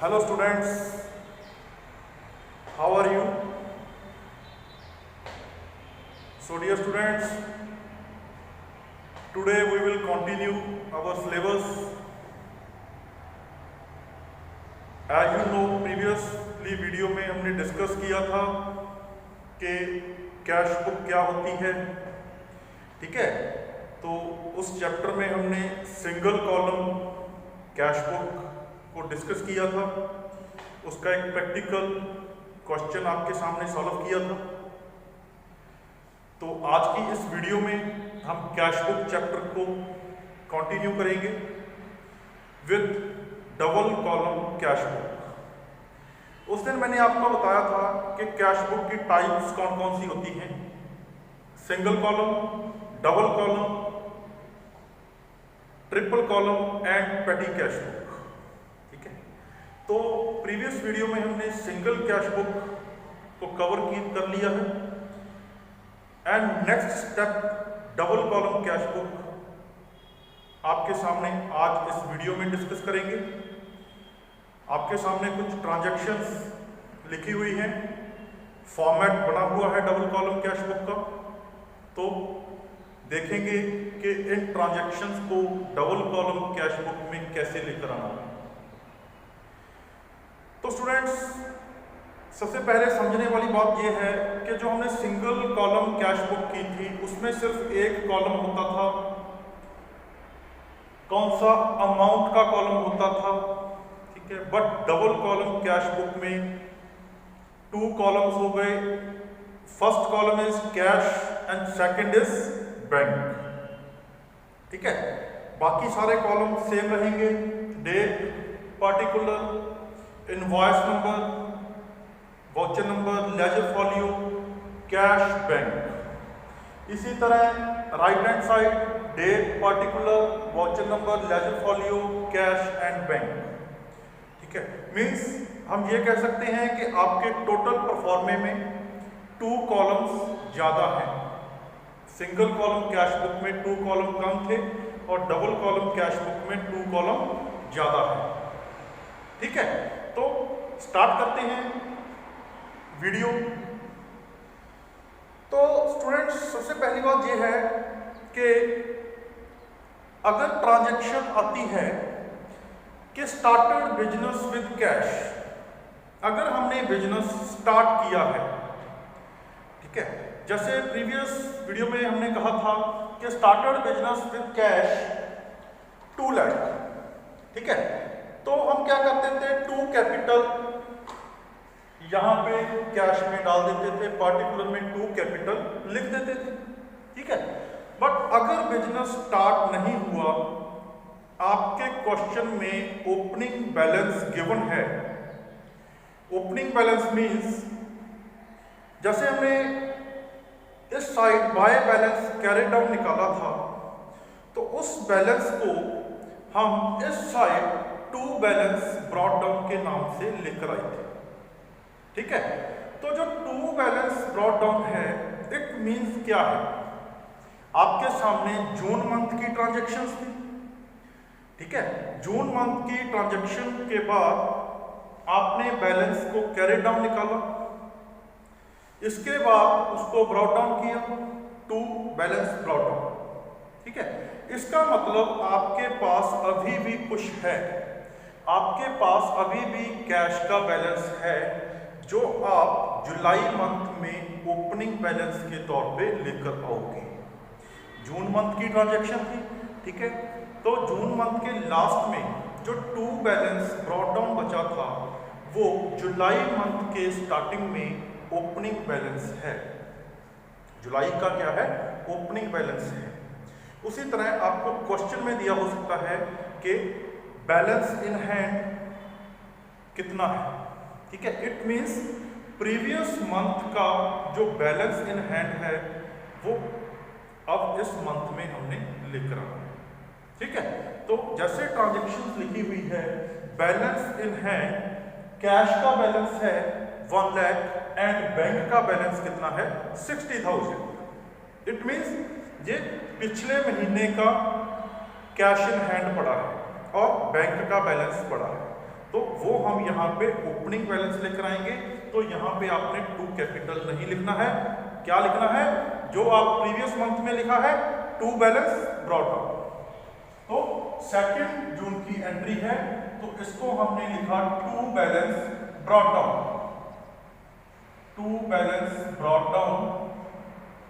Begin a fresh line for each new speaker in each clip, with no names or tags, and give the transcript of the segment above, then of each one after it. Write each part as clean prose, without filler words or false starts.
Hello students, how are you? So dear students, today we will continue our syllabus. As you know, previously video में हमने discuss किया था कि cash book क्या होती है, ठीक है। तो उस चैप्टर में हमने सिंगल कॉलम कैश बुक को डिस्कस किया था, उसका एक प्रैक्टिकल क्वेश्चन आपके सामने सॉल्व किया था। तो आज की इस वीडियो में हम कैश बुक चैप्टर को कंटिन्यू करेंगे with double column cash book. उस दिन मैंने आपको बताया था कि कैश बुक की टाइप्स कौन कौन सी होती हैं, single column, double column, triple column and पेटी कैश बुक। तो प्रीवियस वीडियो में हमने सिंगल कैश बुक को कवर कर लिया है and next step double column cash book आपके सामने आज इस वीडियो में डिस्कस करेंगे। आपके सामने कुछ ट्रांजैक्शंस लिखी हुई हैं, फॉर्मेट बना हुआ है डबल कॉलम कैश बुक का। तो देखेंगे कि इन ट्रांजैक्शंस को डबल कॉलम कैश बुक में कैसे लेकर आना है। तो स्टूडेंट्स, सबसे पहले समझने वाली बात यह है कि जो हमने सिंगल कॉलम कैश बुक की थी उसमें सिर्फ एक कॉलम होता था, कौन सा, अमाउंट का कॉलम होता था, ठीक है। But double column cash book में 2 कॉलम्स हो गए। First column is cash and second is bank, ठीक है। बाकी सारे कॉलम सेम रहेंगे, date, particular, invoice number, voucher number, ledger folio, cash, bank. इसी तरह right hand side date, particular, voucher number, ledger folio, cash and bank, ठीक है। Means हम ये कह सकते हैं कि आपके टोटल परफॉर्मे में 2 कॉलम्स ज़्यादा हैं। सिंगल कॉलम कैश बुक में 2 कॉलम कम थे और डबल कॉलम कैश बुक में 2 कॉलम ज़्यादा है, ठीक है। तो स्टार्ट करते हैं वीडियो। तो स्टूडेंट्स, सबसे पहली बात यह है कि अगर ट्रांजैक्शन आती है कि स्टार्टेड बिजनेस विद कैश, अगर हमने बिजनेस स्टार्ट किया है, ठीक है, जैसे प्रीवियस वीडियो में हमने कहा था कि started business with cash 2 lakh, ठीक है। तो हम क्या करते थे, 2 कैपिटल यहां पे कैश में डाल देते थे, पार्टिकुलर में 2 कैपिटल लिख देते थे, ठीक है। बट अगर बिजनेस स्टार्ट नहीं हुआ, आपके क्वेश्चन में ओपनिंग बैलेंस गिवन है। ओपनिंग बैलेंस मींस जैसे हमने इस side by balance carry down निकाला था, तो उस बैलेंस को हम इस side to balance brought down के नाम से लेकर आए थे, ठीक है। तो जो 2 बैलेंस ब्रॉट डाउन है, इट मींस क्या है, आपके सामने जून मंथ की ट्रांजैक्शंस थी, ठीक है। जून मंथ की ट्रांजैक्शन के बाद आपने बैलेंस को कैरी डाउन निकाला, इसके बाद उसको ब्रॉट डाउन किया, 2 बैलेंस ब्रॉट डाउन, ठीक है। इसका मतलब आपके पास अभी भी कुछ है, आपके पास अभी भी कैश का बैलेंस है जो आप जुलाई मंथ में ओपनिंग बैलेंस के तौर पे लेकर आओगे। जून मंथ की ट्रांजैक्शन थी, ठीक है। तो जून मंथ के लास्ट में जो 2 बैलेंस ब्रॉट डाउन बचा था, वो जुलाई मंथ के स्टार्टिंग में ओपनिंग बैलेंस है। जुलाई का क्या है, ओपनिंग बैलेंस है। उसी तरह आपको क्वेश्चन में दिया हो सकता है कि बैलेंस इन हैंड कितना है, ठीक है। इट मींस प्रीवियस मंथ का जो बैलेंस इन हैंड है वो अब इस मंथ में हमने लेकर आना, ठीक है। तो जैसे ट्रांजैक्शंस लिखी हुई है, बैलेंस इन हैंड, कैश का बैलेंस है 1 लाख एंड बैंक का बैलेंस कितना है, 60,000। इट मींस ये पिछले महीने का कैश इन हैंड पड़ा है और बैंक का बैलेंस पड़ा है। तो वो हम यहाँ पे ओपनिंग बैलेंस लेकर आएंगे। तो यहाँ पे आपने टू कैपिटल नहीं लिखना है, क्या लिखना है? जो आप प्रीवियस मंथ में लिखा है, टू बैलेंस ब्रॉट डाउन। तो 2 जून की एंट्री है, तो इसको हमने लिखा to balance brought down, to balance brought down.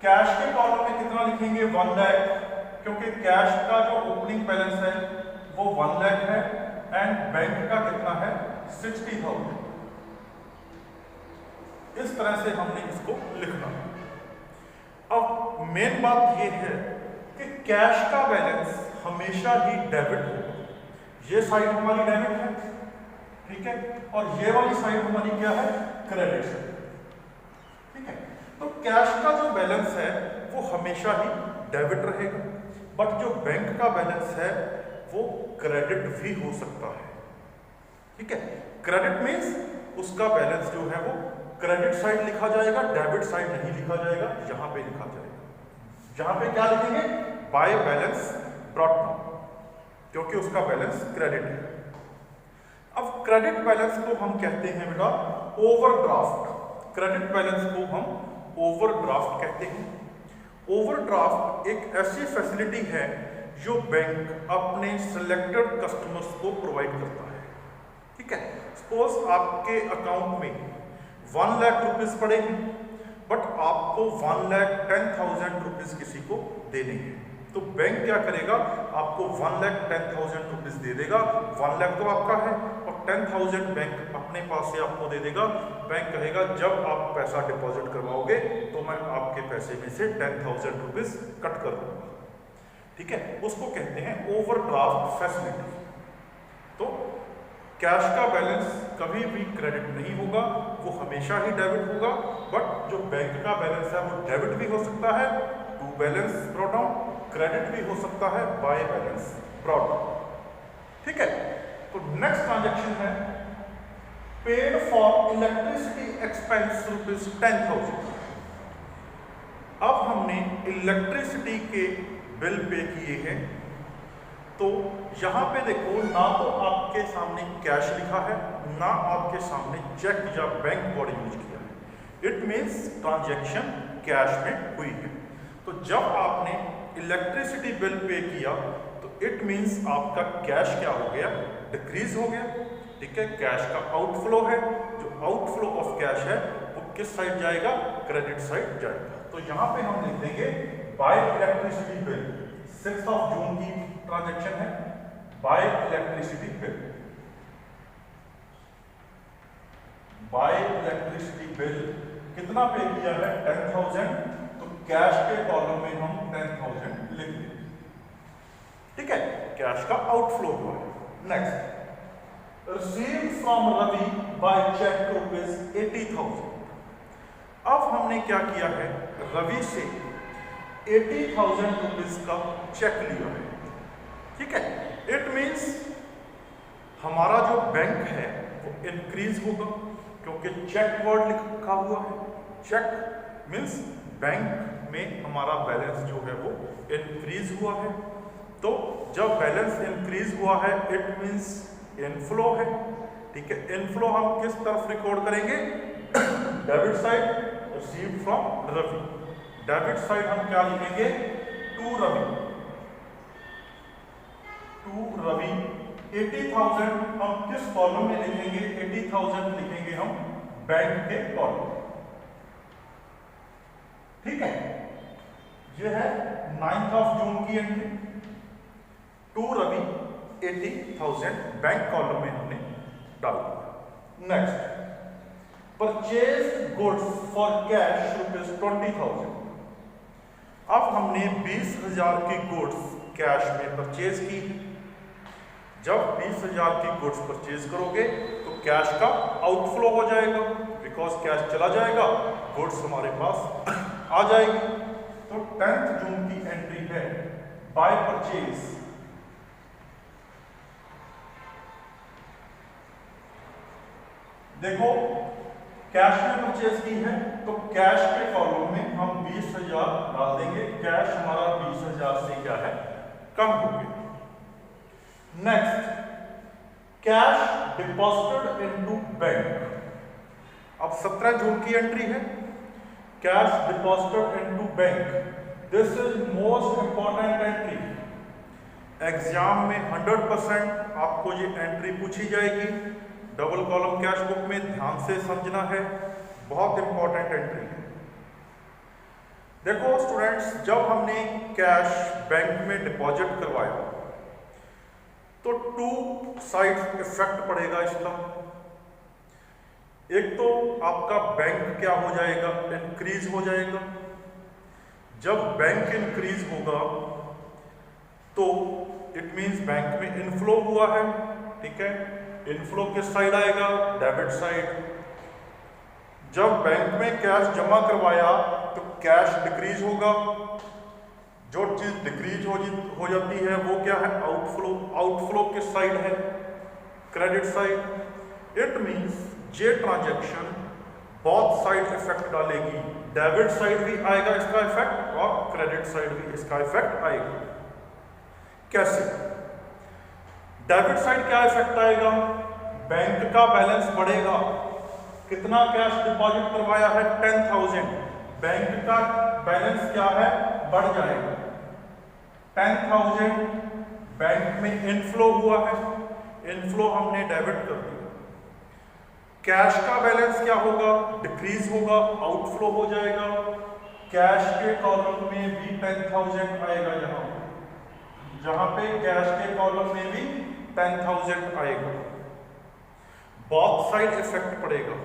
Cash के कॉलम में कितना लिखेंगे? 1 लाख, क्योंकि कैश का जो ओपनिंग बैलेंस है वो 1 लाख है एंड बैंक का कितना है? 60,000। इस तरह से हमने इसको लिखना। अब मेन बात ये है कि कैश का बैलेंस हमेशा ही डेबिट होगा। ये साइड हमारी डेबिट है, ठीक है, और ये वाली साइड हमारी क्या है? क्रेडिट है, ठीक है। तो कैश का जो बैलेंस है वो हमेशा ही डेबिट रहेगा, बट जो बैंक का बैलेंस है वो क्रेडिट भी हो सकता है, ठीक है। क्रेडिट मीन्स उसका बैलेंस जो है वो क्रेडिट साइड लिखा जाएगा, डेबिट साइड नहीं लिखा जाएगा, यहां पे लिखा जाएगा। यहां पे क्या लिखेंगे? बाय बैलेंस ब्रॉट डाउन, क्योंकि उसका बैलेंस क्रेडिट है। अब क्रेडिट बैलेंस को हम कहते हैं बेटा ओवरड्राफ्ट। क्रेडिट बैलेंस को हम ओवरड्राफ्ट कहते हैं। ओवरड्राफ्ट एक ऐसी फैसिलिटी है जो बैंक अपने सिलेक्टेड कस्टमर्स को प्रोवाइड करता है, ठीक है। सपोज आपके अकाउंट में 1 लाख रुपीस पड़े हैं, बट आपको 1,10,000 रुपीस किसी को देने हैं, तो बैंक क्या करेगा? आपको 1,10,000 रुपीस दे देगा। 1 लाख तो आपका है और 10,000 बैंक अपने पास से आपको दे देगा। बैंक कहेगा जब आप पैसा डिपॉजिट करवाओगे तो मैं आपके पैसे में से 10,000 रुपीस कट कर दूंगा, ठीक है। उसको कहते हैं ओवरड्राफ्ट फैसिलिटी। तो कैश का बैलेंस कभी भी क्रेडिट नहीं होगा, वो हमेशा ही डेबिट होगा, बट जो बैंक का बैलेंस है वो डेबिट भी हो सकता है, to balance brought down, credit भी हो सकता है, बाय बैलेंस ब्रॉट डाउन, ठीक है। तो नेक्स्ट ट्रांजैक्शन है पेड फॉर इलेक्ट्रिसिटी एक्सपेंस ₹10,000। अब हमने इलेक्ट्रिसिटी के बिल पे किए हैं, तो यहां पे देखो ना तो आपके सामने कैश लिखा है, ना आपके सामने चेक या बैंक कोड यूज किया है। इट मीन्स ट्रांजैक्शन कैश में हुई है। तो जब आपने इलेक्ट्रिसिटी बिल पे किया तो इट मीन्स आपका कैश क्या हो गया? डिक्रीज हो गया, ठीक है। कैश का आउटफ्लो है, जो आउटफ्लो ऑफ कैश है वो किस साइड जाएगा? क्रेडिट साइड जाएगा। तो यहां पे हम लिख देंगे बाय इलेक्ट्रिसिटी बिल, 6 जून की ट्रांजैक्शन है, bye electricity bill. Bye electricity bill कितना पे किया है? 10,000। तो कैश के कॉलम में हम 10,000 लिख देंगे, ठीक है। कैश का आउटफ्लो हुआ है। Next, receive from Ravi by cheque ₹80,000। अब हमने क्या किया है? रवि से 80,000 रुपीज का चेक लिया है, ठीक है। इट मीन्स हमारा जो बैंक है वो इंक्रीज होगा, क्योंकि चेक वर्ड लिखा हुआ है। चेक मीन्स बैंक में हमारा बैलेंस जो है वो इंक्रीज हुआ है। तो जब बैलेंस इंक्रीज हुआ है इट मीन्स इनफ्लो है, ठीक है। इनफ्लो हम किस तरफ रिकॉर्ड करेंगे? Debit side, receive from Ravi. Debit side हम क्या लिखेंगे? टू रवि। टू रवि 80,000 हम किस कॉलम में लिखेंगे? 80,000 लिखेंगे हम बैंक के कॉलम, ठीक है। यह है 9 जून की entry. To Ravi 80,000 bank column में हमने डाल दिया। Next, purchase goods for cash ₹20,000। अब हमने 20,000 की गुड्स कैश में परचेज की। जब 20,000 की गुड्स परचेज करोगे तो कैश का आउटफ्लो हो जाएगा, बिकॉज कैश चला जाएगा, गुड्स हमारे पास आ जाएगी। तो 10 जून की एंट्री है बाय परचेज। देखो कैश में परचेज की है तो कैश के कॉलम में हम 20,000 डाल देंगे। कैश हमारा 20,000 से क्या है? कम हो गया। Next, cash deposited into bank. अब 17 जून की एंट्री है, cash deposited into bank. This is most important entry. Exam में 100% आपको ये एंट्री पूछी जाएगी। डबल कॉलम कैश बुक में ध्यान से समझना है, बहुत इंपॉर्टेंट एंट्री है। देखो स्टूडेंट्स, जब हमने कैश बैंक में डिपॉजिट करवाया तो 2 साइड इफेक्ट पड़ेगा इसका। एक तो आपका बैंक क्या हो जाएगा, इंक्रीज हो जाएगा। जब बैंक इंक्रीज होगा तो इट मींस बैंक में इनफ्लो हुआ है, ठीक है। इनफ्लो किस साइड आएगा, डेबिट साइड। जब बैंक में कैश जमा करवाया तो कैश डिक्रीज होगा। जो चीज डिक्रीज हो जाती है वो क्या है, आउटफ्लो। आउटफ्लो किस साइड है, क्रेडिट साइड। इट मींस ये ट्रांजैक्शन बहुत साइड इफेक्ट डालेगी। डेबिट साइड भी आएगा इसका इफेक्ट और क्रेडिट साइड भी इसका इफेक्ट आएगा। कैसे? डेबिट साइड क्या इफेक्ट आएगा, बैंक का बैलेंस बढ़ेगा। कितना कैश डिपॉजिट करवाया है, 10,000। बैंक का बैलेंस क्या है, बढ़ जाएगा। 10,000 बैंक में इनफ्लो हुआ है, इनफ्लो हमने डेबिट कर दिया। कैश का बैलेंस क्या होगा, डिक्रीज होगा, आउटफ्लो हो जाएगा। कैश के कॉलम में भी 10,000 आएगा। जहां पे कैश के कॉलम में भी 10,000 आएगा। बहुत साइड इफेक्ट पड़ेगा।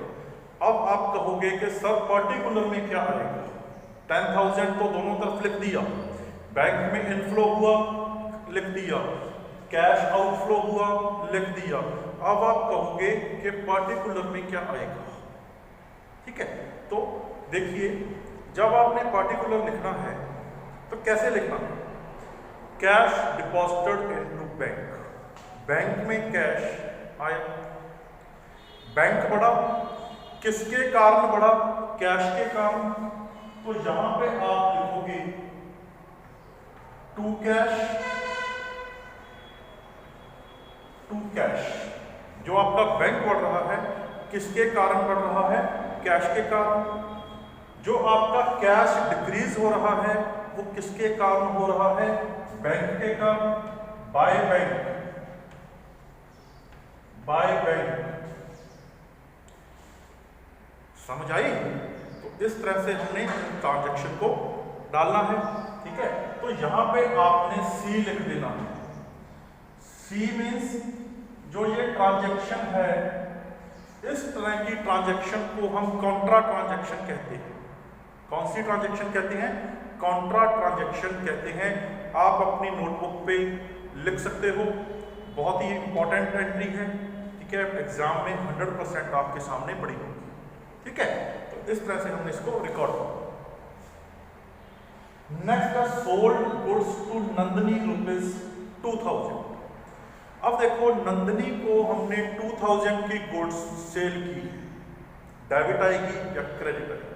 अब आप कहोगे कि सर पर्टिकुलर में क्या आएगा, 10,000 तो दोनों तरफ लिख दिया, बैंक में इनफ्लो हुआ लिख दिया, कैश आउटफ्लो हुआ लिख दिया। अब आप कहोगे कि पर्टिकुलर में क्या आएगा, ठीक है। तो देखिए, जब आपने पर्टिकुलर लिखना है तो कैसे लिखना है, cash deposited into bank. Bank में कैश आया, बैंक बढ़ा, किसके कारण बढ़ा, कैश के कारण। तो यहां पे आप लिखोगे टू कैश। जो आपका बैंक बढ़ रहा है किसके कारण बढ़ रहा है, कैश के कारण। जो आपका कैश डिक्रीज हो रहा है वो किसके कारण हो रहा है, बैंक के कारण। By bank. समझ आई? तो इस तरह से हमने ट्रांजैक्शन को डालना है, ठीक है। तो यहां पे आपने सी लिख देना है। सी मीन्स जो ये ट्रांजैक्शन है, इस तरह की ट्रांजैक्शन को हम कॉन्ट्रा ट्रांजैक्शन कहते हैं। कौन सी ट्रांजैक्शन कहते हैं, कॉन्ट्रा ट्रांजैक्शन कहते हैं। आप अपनी नोटबुक पे लिख सकते हो, बहुत ही इंपॉर्टेंट एंट्री है, ठीक है। एग्जाम में 100% आपके सामने पड़ी होगी, ठीक है। तो इस तरह से हमने इसको रिकॉर्ड किया। नेक्स्ट है सोल्ड गुड्स टू नंदनी ₹2,000। अब देखो, नंदनी को हमने 2,000 की गुड्स सेल की, डेबिट आएगी या क्रेडिट आएगी,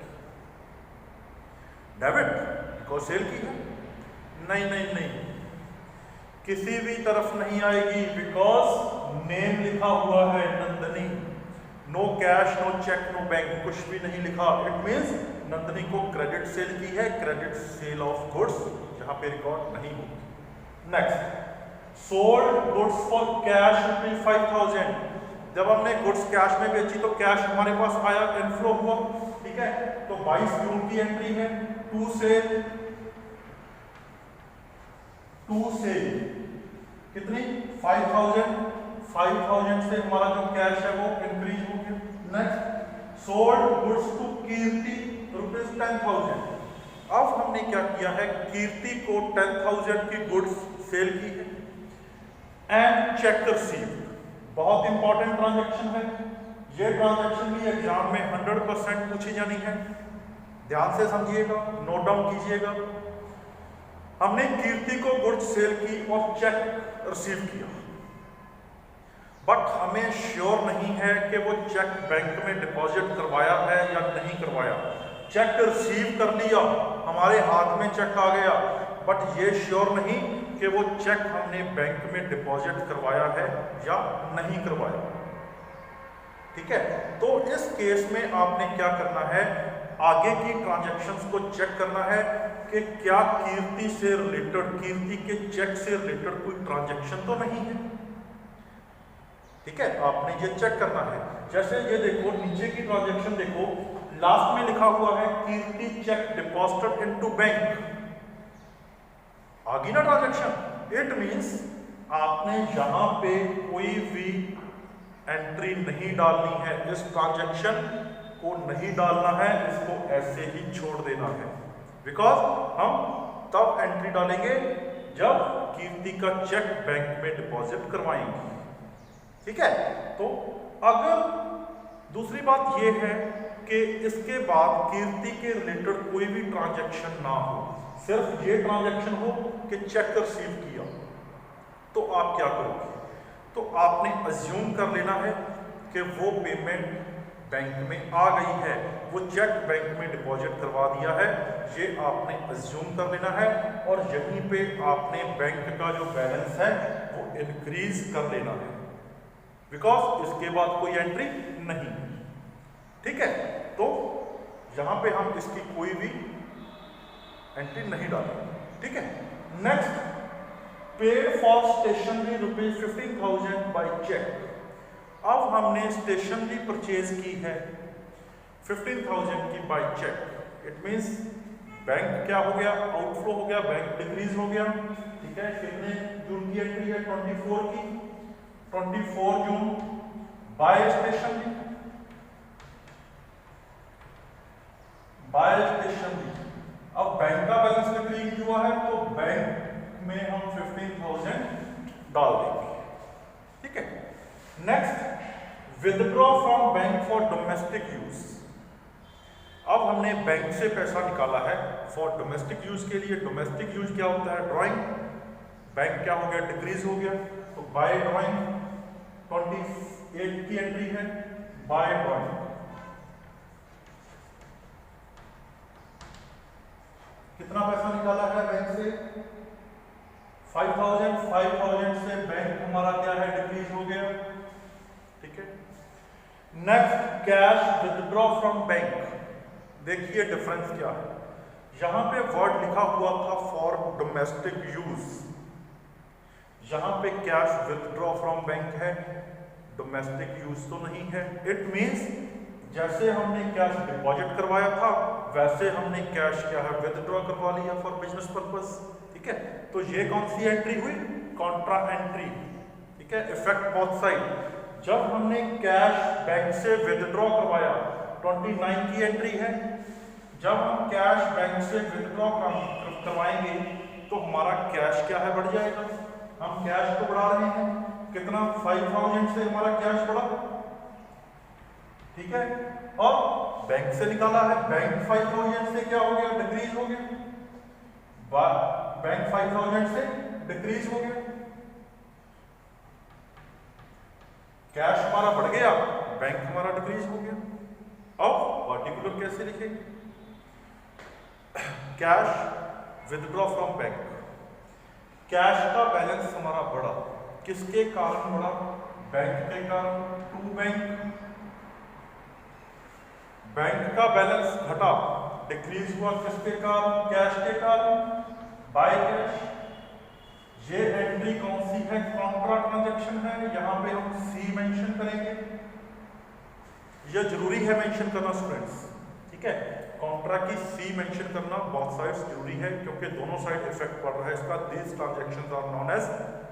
डेबिट को सेल की है। नहीं, किसी भी तरफ नहीं आएगी, बिकॉज नेम लिखा हुआ है Nandini. No cash, no cheque, no bank, कुछ भी नहीं लिखा। इट मीन्स नंदनी को क्रेडिट सेल की है, क्रेडिट सेल ऑफ गुड्स जहां पे रिकॉर्ड नहीं होगी। Next, sold goods for cash ₹5,000। जब हमने गुड्स कैश में बेची तो कैश हमारे पास आया, इनफ्लो हुआ, ठीक है। तो 22 जून की एंट्री है। टू सेल कितनी, 5,000 से हमारा जो कैश है वो इंक्रीज हो गया। नेक्स्ट, सोल्ड गुड्स टू कीर्ति ₹10,000। अब हमने क्या किया है, कीर्ति को 10,000 की गुड्स सेल की है। एंड चेक रिसीव्ड, बहुत इंपॉर्टेंट ट्रांजैक्शन है। ये ट्रांजैक्शन भी एग्जाम में 100% पूछी जानी है, ध्यान से समझिएगा, नोट डाउन कीजिएगा। हमने कीर्ति को गुड्स सेल की और चेक रिसीव किया, बट हमें श्योर नहीं है कि वो चेक बैंक में डिपॉजिट करवाया है या नहीं करवाया। चेक रिसीव कर लिया, हमारे हाथ में चेक आ गया, बट ये श्योर नहीं कि वो चेक हमने बैंक में डिपॉजिट करवाया है या नहीं करवाया। ठीक है, तो इस केस में आपने क्या करना है, आगे की ट्रांजैक्शंस को चेक करना है कि क्या कीर्ति से रिलेटेड, कीर्ति के चेक से रिलेटेड कोई ट्रांजैक्शन तो नहीं है। ठीक है, आपने ये चेक करना है। जैसे ये देखो नीचे की ट्रांजैक्शन देखो, लास्ट में लिखा हुआ है कीर्ति चेक डिपॉजिटेड इनटू बैंक, आगे ना ट्रांजैक्शन। इट मींस आपने यहां पे कोई भी एंट्री नहीं डालनी है, इस ट्रांजैक्शन को नहीं डालना है, इसको ऐसे ही छोड़ देना है। बिकॉज हम तब एंट्री डालेंगे जब कीर्ति का चेक बैंक में डिपॉजिट करवाएंगे। ठीक है, तो अगर दूसरी बात यह है कि इसके बाद कीर्ति के रिलेटेड कोई भी ट्रांजैक्शन ना हो, सिर्फ ये ट्रांजैक्शन हो कि चेक रिसीव किया, तो आप क्या करोगे, तो आपने अज्यूम कर लेना है कि वो पेमेंट बैंक में आ गई है, वो चेक बैंक में डिपॉजिट करवा दिया है, ये आपने अज्यूम कर लेना है। और यहीं पे आपने बैंक का जो बैलेंस है वो इंक्रीज कर लेना है, बिकॉज इसके बाद कोई एंट्री नहीं। ठीक है, तो यहां पे हम इसकी कोई भी एंट्री नहीं डालेंगे। ठीक है, next, paid for stationery ₹15,000 by cheque. अब हमने स्टेशनरी परचेज की है 15,000 की by cheque. It means bank क्या हो गया, आउटफ्लो हो गया, बैंक डिक्रीज हो गया। ठीक है, कितने जून की एंट्री है, 24 की, 24 जून बाय स्टेशनरी, बाय स्टेशनरी। अब बैंक का बैलेंस डिक्रीज हुआ है तो बैंक में हम 15,000 डाल देंगे। ठीक है, next, withdraw from bank for domestic use. अब हमने बैंक से पैसा निकाला है फॉर डोमेस्टिक यूज के लिए। डोमेस्टिक यूज क्या होता है, ड्राइंग। बैंक क्या हो गया, डिक्रीज हो गया, तो बाय ड्राइंग 28 की एंट्री है, बाय ड्राइंग। कितना पैसा निकाला है बैंक से, 5,000। 5,000 से बैंक हमारा क्या है, डिक्रीज हो गया। ठीक है, next, cash withdraw from bank. देखिए डिफरेंस क्या है, यहां पे वर्ड लिखा हुआ था फॉर डोमेस्टिक यूज, यहां पे कैश विदड्रॉ फ्रॉम बैंक है, डोमेस्टिक यूज तो नहीं है। इट मींस जैसे हमने कैश डिपॉजिट करवाया था वैसे हमने कैश क्या है, विदड्रॉ करवा लिया फॉर बिजनेस पर्पस। ठीक है, तो ये कौन सी एंट्री हुई, कॉन्ट्रा एंट्री। ठीक है, इफेक्ट बोथ साइड। जब हमने कैश बैंक से विदड्रॉ करवाया 29 की एंट्री है, जब हम कैश बैंक से विदड्रॉ करवाएंगे तो हमारा कैश क्या है, बढ़ जाएगा। हम कैश को बढ़ा रहे हैं, कितना, 5,000 से हमारा कैश बढ़ा। ठीक है, और बैंक से निकाला है, बैंक 5,000 से क्या हो गया, डिक्रीज हो गया, बैंक 5,000 से डिक्रीज हो गया, कैश हमारा बढ़ गया, बैंक हमारा डिक्रीज हो गया। अब पार्टिकुलर कैसे लिखेंगे, cash withdraw from bank, cash का बैलेंस हमारा बढ़ा, किसके कारण बढ़ा, बैंक के कारण, टू बैंक। बैंक का बैलेंस घटा, डिक्रीज हुआ, किसके कारण, कैश के कारण, बाय कैश। ये एंट्री कौन सी है, कॉन्ट्रा ट्रांजैक्शन है, यहां पे हम सी मेंशन करेंगे। ये जरूरी है मेंशन करना स्टूडेंट्स। ठीक है, कॉन्ट्रा की सी मेंशन करना बहुत साइड्स जरूरी है क्योंकि दोनों साइड इफेक्ट पड़ रहा है इसका। This transactions are known as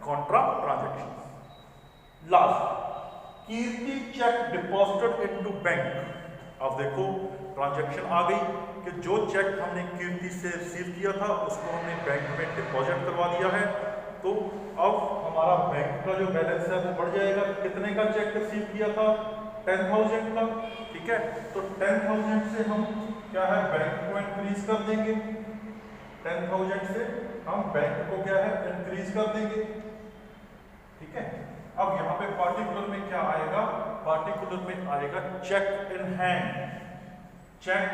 contra transactions. Last, Kirti cheque deposited into bank. अब देखो ट्रांजैक्शन आ गई कि जो चेक हमने कीर्ति से रिसीव किया था उसको हमने बैंक में डिपॉजिट करवा दिया है, तो अब हमारा बैंक का जो बैलेंस है वो बढ़ जाएगा। कितने का चेक रिसीव किया था, 10,000 का। ठीक है, तो 10,000 से हम क्या है, बैंक को इंक्रीज कर देंगे, 10,000 से हम बैंक को क्या है, इंक्रीज कर देंगे। ठीक है, अब यहाँ पे पार्टिकुलर में क्या आएगा, पार्टिकुलर में आएगा cheque in hand, cheque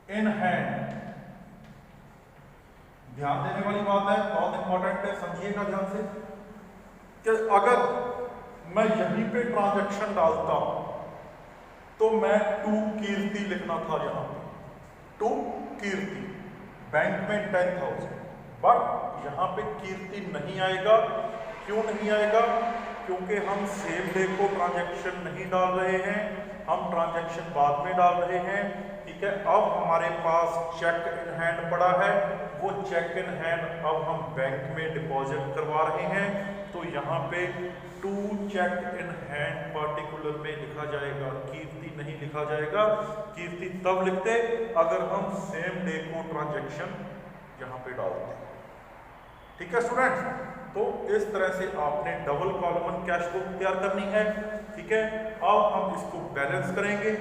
in hand. ध्यान देने वाली बात है, बहुत इंपॉर्टेंट है, समझिएगा ध्यान से कि अगर मैं यहीं पे ट्रांजैक्शन डालता तो मैं टू कीर्ति लिखना था यहाँ पे, टू कीर्ति, बैंक में 10,000, बट यहाँ पे कीर्ति नहीं आएगा। क्यों नहीं आएगा? क्योंकि हम सेम डे को ट्रांजैक्शन नहीं डाल रहे हैं, हम ट्रांजैक्शन बाद में डाल रहे हैं। ठीक है, अब हमारे पास चेक इन हैंड पड़ा है, वो चेक इन हैंड अब हम बैंक में डिपॉजिट करवा रहे हैं, तो यहाँ पे to cheque in hand particular में लिखा जाएगा, कीर्ति नहीं लिखा जाएगा। कीर्ति तब लिखते अगर हम सेम डे को ट्रांजैक्शन यहाँ पे डालते। ठीक है स्टूडेंट्स, तो इस तरह से आपने डबल कॉलम कैश बुक तैयार करनी है। ठीक है, अब हम इसको बैलेंस करेंगे।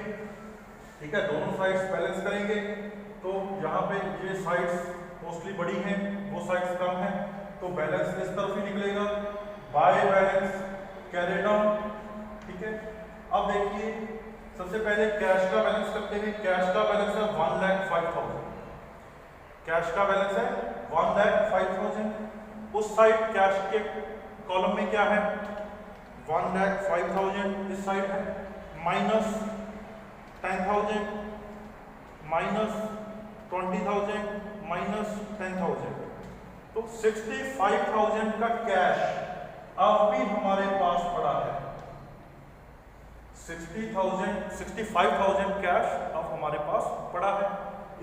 ठीक है, दोनों साइड्स बैलेंस करेंगे, तो यहाँ पे ये साइड्स मोस्टली बड़ी हैं, वो साइड्स कम हैं, तो बैलेंस इस तरफ ही निकलेगा, बाय बैलेंस कैरी डाउन। ठीक है, अब देखिए सबसे पहले कैश का बैलेंस करते हैं। कैश का बैलेंस है 1,05,000, कैश का बैलेंस है 1,05,000। उस साइड कैश के कॉलम में क्या है? 1,05,000 इस साइड है, माइनस 10,000, माइनस 20,000, माइनस 10,000, तो 65,000 का कैश अब भी हमारे पास पड़ा है। 65,000 कैश अब हमारे पास पड़ा है।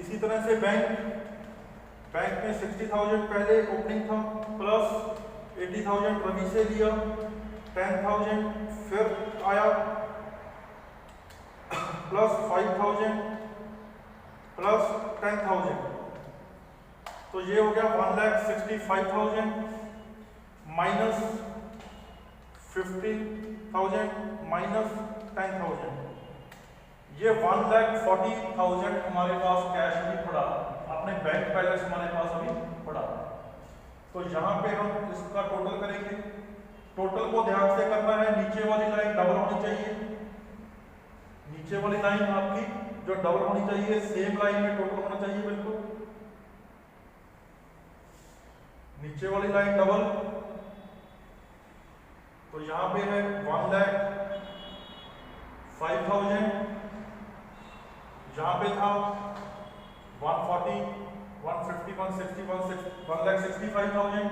इसी तरह से बैंक में 60,000 पहले ओपनिंग था, प्लस 80,000 रवि से लिया, 10,000 फिर आया, प्लस 5,000 प्लस 10,000, तो ये हो गया 1,65,000 माइनस 50,000 माइनस 10,000, ये 1,40,000 हमारे पास कैश भी पड़ा, अपने बैंक बैलेंस हमारे पास अभी पड़ा। तो यहाँ पे हम इसका टोटल करेंगे। टोटल को ध्यान से करना है, नीचे वाली लाइन डबल होनी चाहिए, नीचे वाली लाइन आपकी जो डबल होनी चाहिए, सेम लाइन में टोटल होना चाहिए बिल्कुल, नीचे वाली लाइन डबल। तो यहाँ पे है 1,05,000, यहाँ पे था 140, 150, 160, 1,65,000।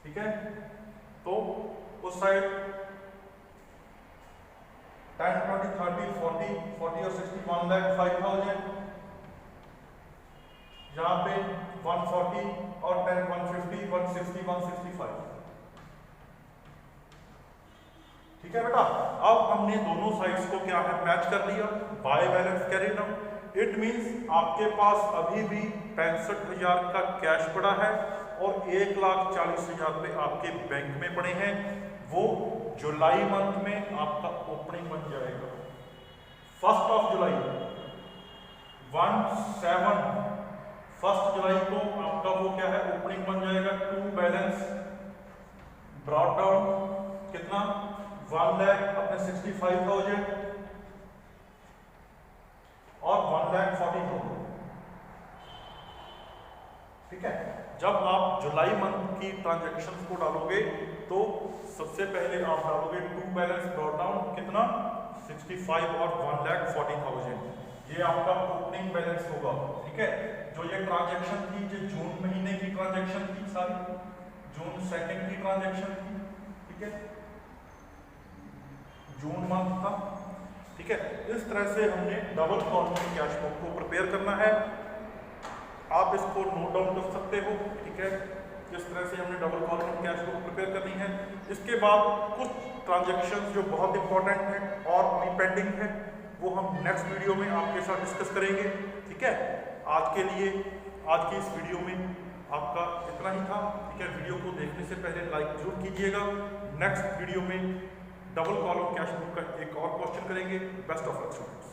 ठीक है, तो उस साइड 10, 20, 30, 40 और 60, 1,05,000, यहाँ पे 140 और 10, 150, 160, 165। ठीक है बेटा, अब हमने दोनों साइड्स को क्या है मैच कर लिया, bye balance carry down. It means आपके पास अभी भी 65,000 का कैश पड़ा है और 1,40,000 पे आपके बैंक में पड़े हैं। वो जुलाई मंथ में आपका ओपनिंग बन जाएगा, 1 जुलाई 1 जुलाई को आपका वो क्या है ओपनिंग बन जाएगा। टू बैलेंस ब्रॉट डाउन कितना 1 लाख अपने 65,000 और 1,40,000। ठीक है, जब आप जुलाई मंथ की ट्रांजैक्शंस को डालोगे तो सबसे पहले आप डालोगे टू बैलेंस ब्रॉट डाउन कितना 65 और 1,40,000, ये आपका ओपनिंग बैलेंस होगा। ठीक है, जो ये ट्रांजैक्शन थी जो जून महीने की ट्रांजैक्शन थी, सारी जून 2 की ट्रांजैक्शन थी। ठीक है, जून मंथ था। ठीक है, इस तरह से हमने डबल कॉलम कैश बुक को प्रिपेयर करना है। आप इसको नोट डाउन कर सकते हो। ठीक है, इस तरह से हमने double column cash book prepare करनी है। इसके बाद कुछ ट्रांजैक्शंस जो बहुत इंपॉर्टेंट हैं और अभी पेंडिंग है, वो हम नेक्स्ट वीडियो में आपके साथ डिस्कस करेंगे। ठीक है, आज के लिए आज की इस वीडियो में आपका इतना ही था। ठीक है, वीडियो को देखने से पहले लाइक जरूर कीजिएगा। नेक्स्ट वीडियो में डबल कॉलम कैश बुक का एक और क्वेश्चन करेंगे। Best of luck students.